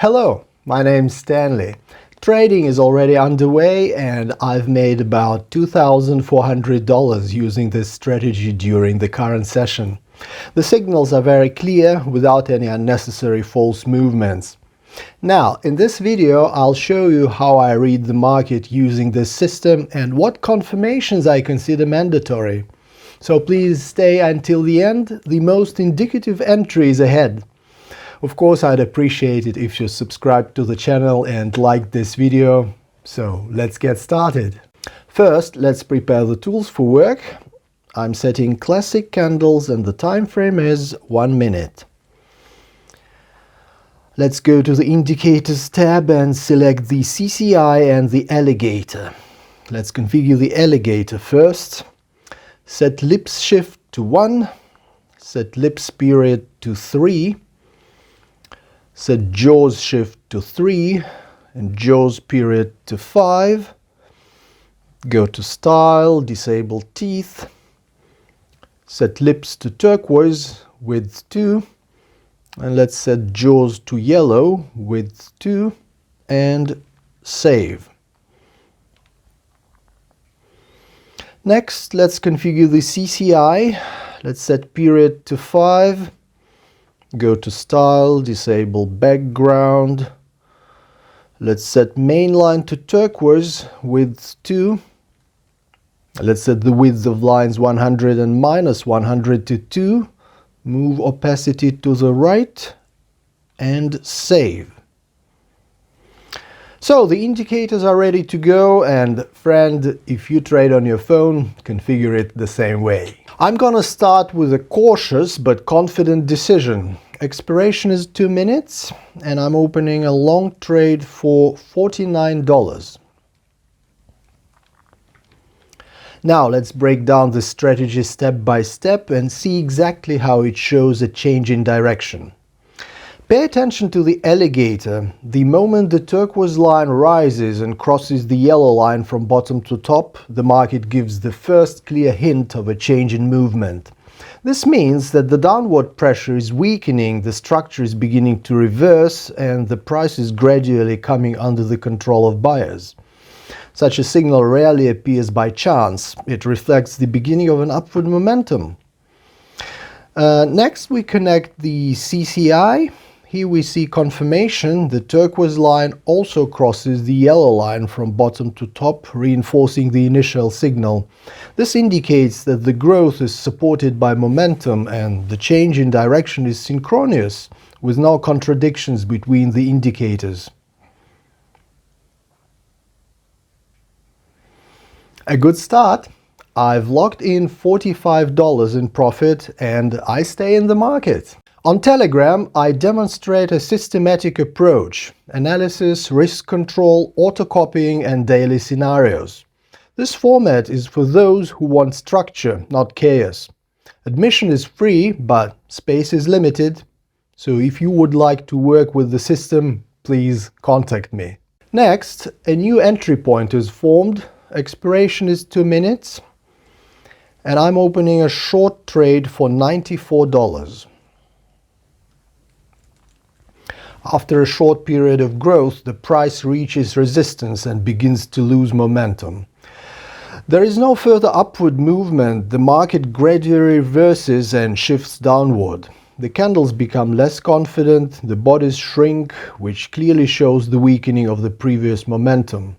Hello, my name's Stanley. Trading is already underway and I've made about $2,400 using this strategy during the current session. The signals are very clear without any unnecessary false movements. Now, in this video, I'll show you how I read the market using this system and what confirmations I consider mandatory. So please stay until the end. The most indicative entry is ahead. Of course, I'd appreciate it if you subscribe to the channel and like this video. So let's get started. First, let's prepare the tools for work. I'm setting classic candles and the time frame is 1 minute. Let's go to the Indicators tab and select the CCI and the Alligator. Let's configure the Alligator first. Set Lips Shift to 1. Set Lips Period to 3. Set Jaws Shift to 3 and Jaws Period to 5. Go to Style, disable Teeth. Set Lips to Turquoise, width 2. And let's set Jaws to Yellow, width 2. And save. Next, let's configure the CCI. Let's set Period to 5. Go to Style, disable Background. Let's set Mainline to Turquoise, width 2. Let's set the width of lines 100 and minus 100 to 2. Move opacity to the right and save. So the indicators are ready to go, and friend, if you trade on your phone, configure it the same way. I'm gonna start with a cautious but confident decision. Expiration is 2 minutes and I'm opening a long trade for $49. Now let's break down the strategy step by step and see exactly how it shows a change in direction. Pay attention to the alligator. The moment the turquoise line rises and crosses the yellow line from bottom to top, the market gives the first clear hint of a change in movement. This means that the downward pressure is weakening, the structure is beginning to reverse, and the price is gradually coming under the control of buyers. Such a signal rarely appears by chance. It reflects the beginning of an upward momentum. Next, we connect the CCI. Here we see confirmation. The turquoise line also crosses the yellow line from bottom to top, reinforcing the initial signal. This indicates that the growth is supported by momentum and the change in direction is synchronous, with no contradictions between the indicators. A good start. I've locked in $45 in profit and I stay in the market. On Telegram, I demonstrate a systematic approach: analysis, risk control, auto-copying and daily scenarios. This format is for those who want structure, not chaos. Admission is free, but space is limited. So if you would like to work with the system, please contact me. Next, a new entry point is formed. Expiration is 2 minutes. And I'm opening a short trade for $94. After a short period of growth, the price reaches resistance and begins to lose momentum. There is no further upward movement. The market gradually reverses and shifts downward. The candles become less confident, the bodies shrink, which clearly shows the weakening of the previous momentum.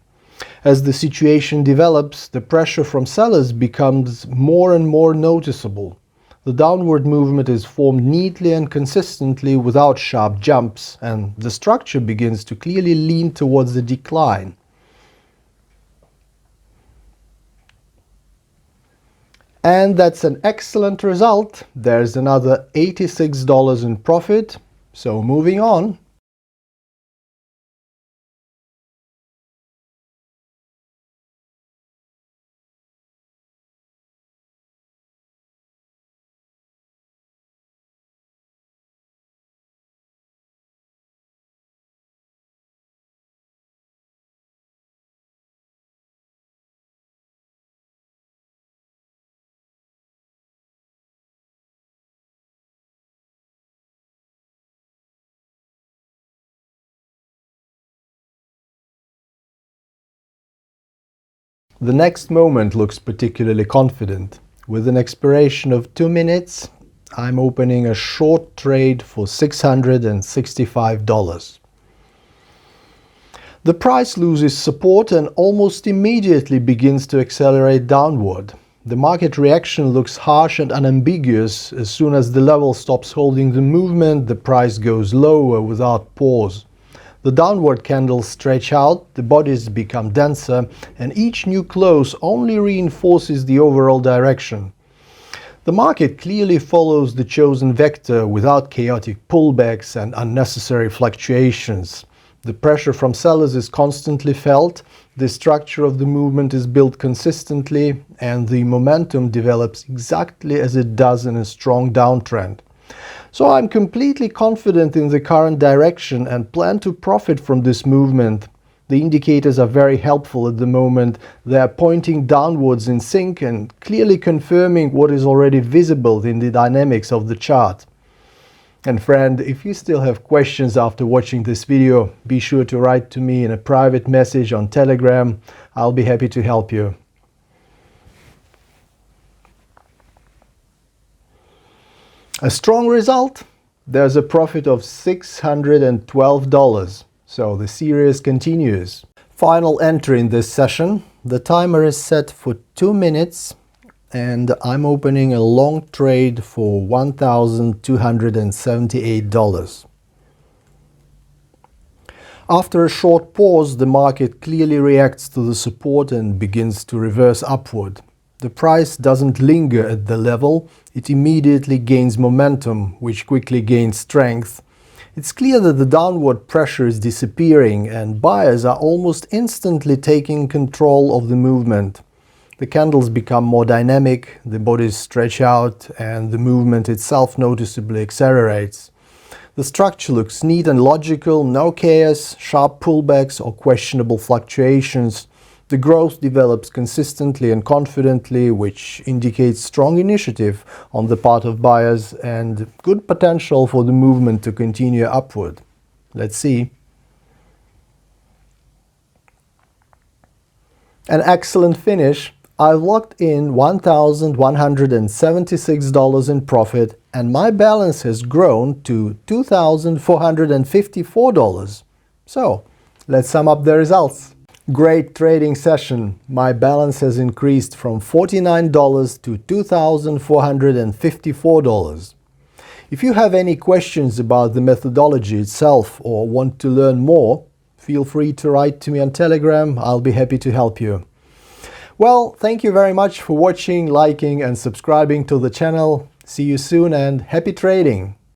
As the situation develops, the pressure from sellers becomes more and more noticeable. The downward movement is formed neatly and consistently without sharp jumps, and the structure begins to clearly lean towards the decline. And that's an excellent result. There's another $86 in profit. So moving on. The next moment looks particularly confident. With an expiration of 2 minutes, I'm opening a short trade for $665. The price loses support and almost immediately begins to accelerate downward. The market reaction looks harsh and unambiguous. As soon as the level stops holding the movement, the price goes lower without pause. The downward candles stretch out, the bodies become denser, and each new close only reinforces the overall direction. The market clearly follows the chosen vector without chaotic pullbacks and unnecessary fluctuations. The pressure from sellers is constantly felt, the structure of the movement is built consistently, and the momentum develops exactly as it does in a strong downtrend. So I'm completely confident in the current direction and plan to profit from this movement. The indicators are very helpful at the moment. They are pointing downwards in sync and clearly confirming what is already visible in the dynamics of the chart. And friend, if you still have questions after watching this video, be sure to write to me in a private message on Telegram. I'll be happy to help you. A strong result? There's a profit of $612. So the series continues. Final entry in this session. The timer is set for 2 minutes and I'm opening a long trade for $1,278. After a short pause, the market clearly reacts to the support and begins to reverse upward. The price doesn't linger at the level, it immediately gains momentum, which quickly gains strength. It's clear that the downward pressure is disappearing and buyers are almost instantly taking control of the movement. The candles become more dynamic, the bodies stretch out, and the movement itself noticeably accelerates. The structure looks neat and logical, no chaos, sharp pullbacks, or questionable fluctuations. The growth develops consistently and confidently, which indicates strong initiative on the part of buyers and good potential for the movement to continue upward. Let's see. An excellent finish. I've locked in $1,176 in profit and my balance has grown to $2,454. So, let's sum up the results. Great trading session. My balance has increased from $49 to $2,454. If you have any questions about the methodology itself or want to learn more, feel free to write to me on Telegram. I'll be happy to help you. Well, thank you very much for watching, liking and subscribing to the channel. See you soon and happy trading!